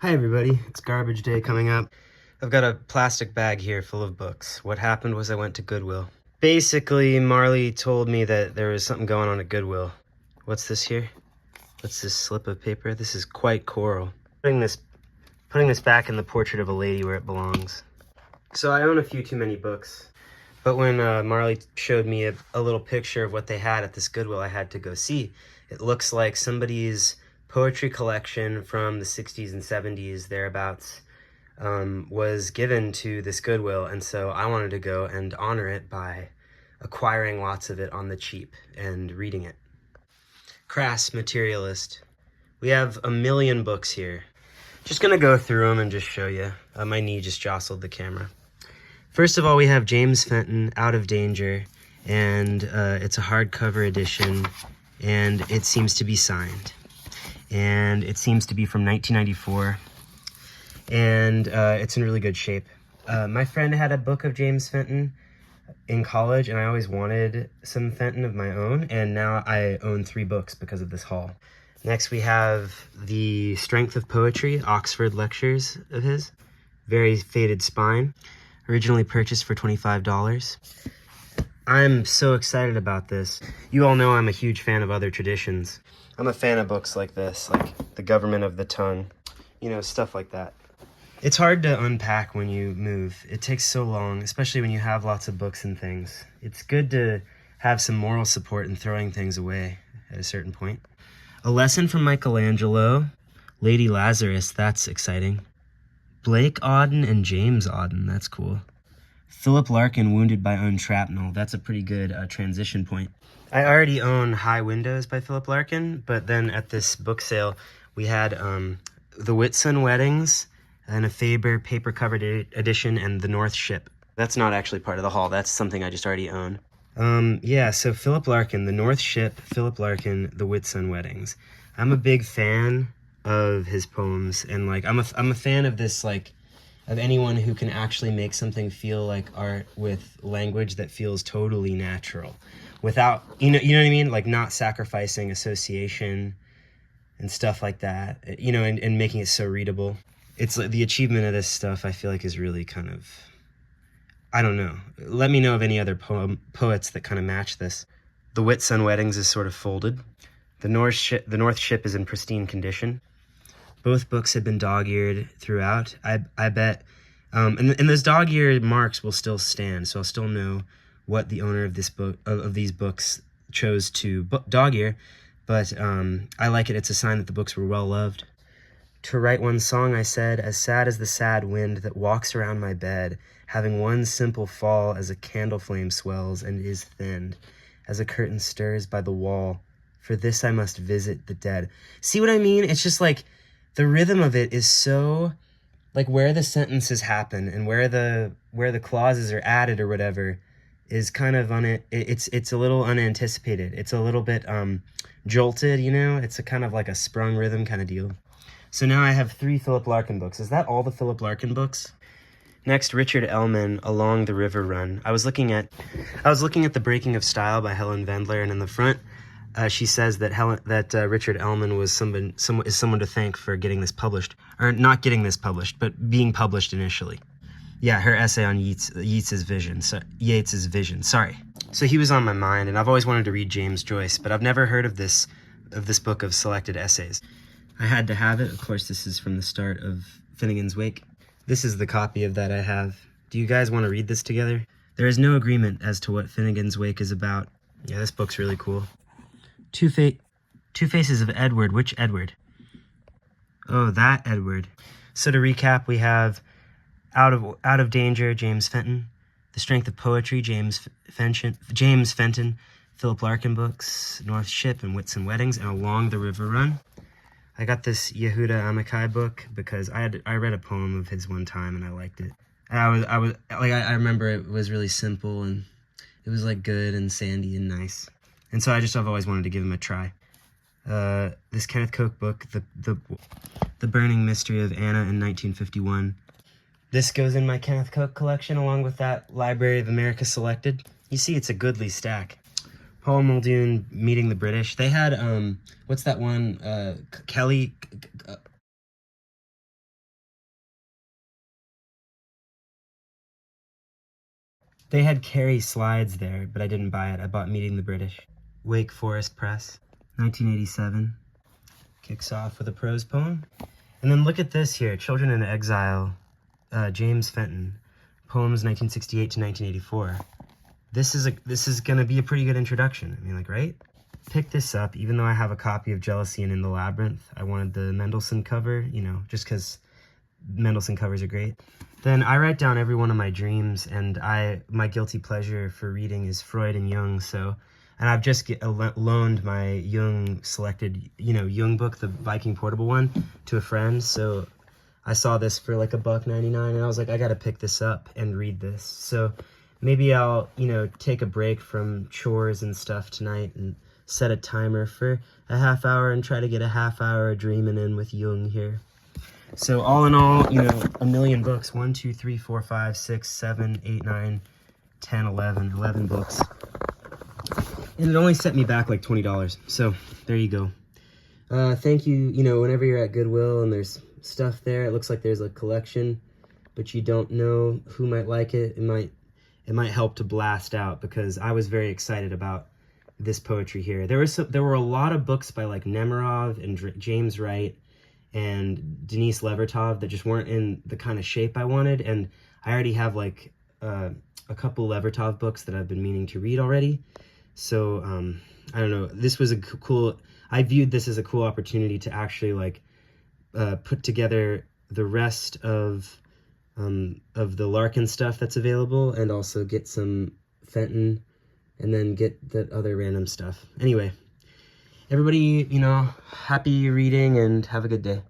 Hi everybody, it's garbage day coming up. I've got a plastic bag here full of books. What happened was I went to Goodwill. Basically, Marley told me that there was something going on at Goodwill. What's this here? What's this slip of paper? This is quite coral. Putting this back in the portrait of a lady where it belongs. So I own a few too many books. But when Marley showed me a little picture of what they had at this Goodwill I had to go see, it looks like somebody's poetry collection from the 60s and 70s, thereabouts, was given to this Goodwill, and so I wanted to go and honor it by acquiring lots of it on the cheap and reading it. Crass materialist. We have a million books here. Just gonna go through them and just show you. My knee just jostled the camera. First of all, we have James Fenton, Out of Danger, and it's a hardcover edition, and it seems to be signed. And it seems to be from 1994, and it's in really good shape. My friend had a book of James Fenton in college, and I always wanted some Fenton of my own, and now I own 3 books because of this haul. Next, we have The Strength of Poetry, Oxford Lectures of his. Very faded spine. Originally purchased for $25. I'm so excited about this. You all know I'm a huge fan of other traditions. I'm a fan of books like this, like The Government of the Tongue, you know, stuff like that. It's hard to unpack when you move. It takes so long, especially when you have lots of books and things. It's good to have some moral support in throwing things away at a certain point. A Lesson from Michelangelo, Lady Lazarus, that's exciting. Blake Auden and James Auden, that's cool. Philip Larkin, Wounded by Unshrapnel, that's a pretty good transition point. I already own High Windows by Philip Larkin, but then at this book sale, we had The Whitsun Weddings and a Faber paper-covered edition and The North Ship. That's not actually part of the haul. That's something I just already own. Yeah, so Philip Larkin, The North Ship, Philip Larkin, The Whitsun Weddings. I'm a big fan of his poems, and like I'm a fan of this, like, of anyone who can actually make something feel like art with language that feels totally natural, without, you know what I mean? Like not sacrificing association and stuff like that, you know, and making it so readable. It's like the achievement of this stuff, I feel like, is really kind of, I don't know. Let me know of any other poets that kind of match this. The Whitsun Weddings is sort of folded. The North Ship is in pristine condition. Both books have been dog-eared throughout. I bet, and those dog-eared marks will still stand, so I'll still know what the owner of this book, of these books, chose to dog-ear. But I like it. It's a sign that the books were well loved. To write one song, I said, as sad as the sad wind that walks around my bed, having one simple fall as a candle flame swells and is thinned, as a curtain stirs by the wall. For this I must visit the dead. See what I mean? It's just like, the rhythm of it is so, like, where the sentences happen and where the clauses are added or whatever is kind of it's a little unanticipated. It's a little bit jolted, you know? It's a kind of like a sprung rhythm kind of deal. So now I have 3 Philip Larkin books. Is that all the Philip Larkin books? Next, Richard Elman, Along the River Run. I was looking at The Breaking of Style by Helen Vendler, and in the front, she says that Richard Elman was someone to thank for getting this published, or not getting this published, but being published initially. Yeah, her essay on Yeats's vision. Sorry. So he was on my mind, and I've always wanted to read James Joyce, but I've never heard of this book of selected essays. I had to have it. Of course, this is from the start of Finnegan's Wake. This is the copy of that I have. Do you guys want to read this together? There is no agreement as to what Finnegan's Wake is about. Yeah, this book's really cool. Two Faces of Edward. Which Edward? Oh, that Edward. So to recap, we have Out of Danger, James Fenton. The Strength of Poetry, James Fenton. Philip Larkin books, North Ship and Whitsun Weddings, and Along the River Run. I got this Yehuda Amichai book because I read a poem of his one time and I liked it. I remember it was really simple and it was like good and sandy and nice. And so I've always wanted to give him a try. This Kenneth Koch book, The Burning Mystery of Anna in 1951. This goes in my Kenneth Koch collection along with that Library of America Selected. You see, it's a goodly stack. Paul Muldoon, Meeting the British. They had, what's that one? Kelly, They had Carrie slides there, but I didn't buy it. I bought Meeting the British. Wake Forest Press, 1987. Kicks off with a prose poem. And then look at this here, Children in Exile, James Fenton, poems 1968 to 1984. This is gonna be a pretty good introduction. I mean, like, right? Pick this up, even though I have a copy of Jealousy and In the Labyrinth. I wanted the Mendelssohn cover, you know, just because Mendelssohn covers are great. Then I write down every one of my dreams, and my guilty pleasure for reading is Freud and Jung. So, and I've just loaned my Jung selected, you know, Jung book, the Viking Portable one, to a friend. So I saw this for like $1.99, and I was like, I gotta pick this up and read this. So maybe I'll, you know, take a break from chores and stuff tonight and set a timer for a half hour and try to get a half hour dreaming in with Jung here. So all in all, you know, a million books. 1, 2, 3, 4, 5, 6, 7, 8, 9, 10, 11 books. And it only set me back like $20. So there you go. Thank you. You know, whenever you're at Goodwill and there's stuff there, it looks like there's a collection, but you don't know who might like it. It might help to blast out, because I was very excited about this poetry here. There were a lot of books by like Nemirov and James Wright and Denise Levertov that just weren't in the kind of shape I wanted, and I already have like a couple Levertov books that I've been meaning to read already. So I don't know, this was a cool, I viewed this as a cool opportunity to actually like put together the rest of the Larkin stuff that's available, and also get some Fenton, and then get the other random stuff. Anyway, everybody, you know, happy reading and have a good day.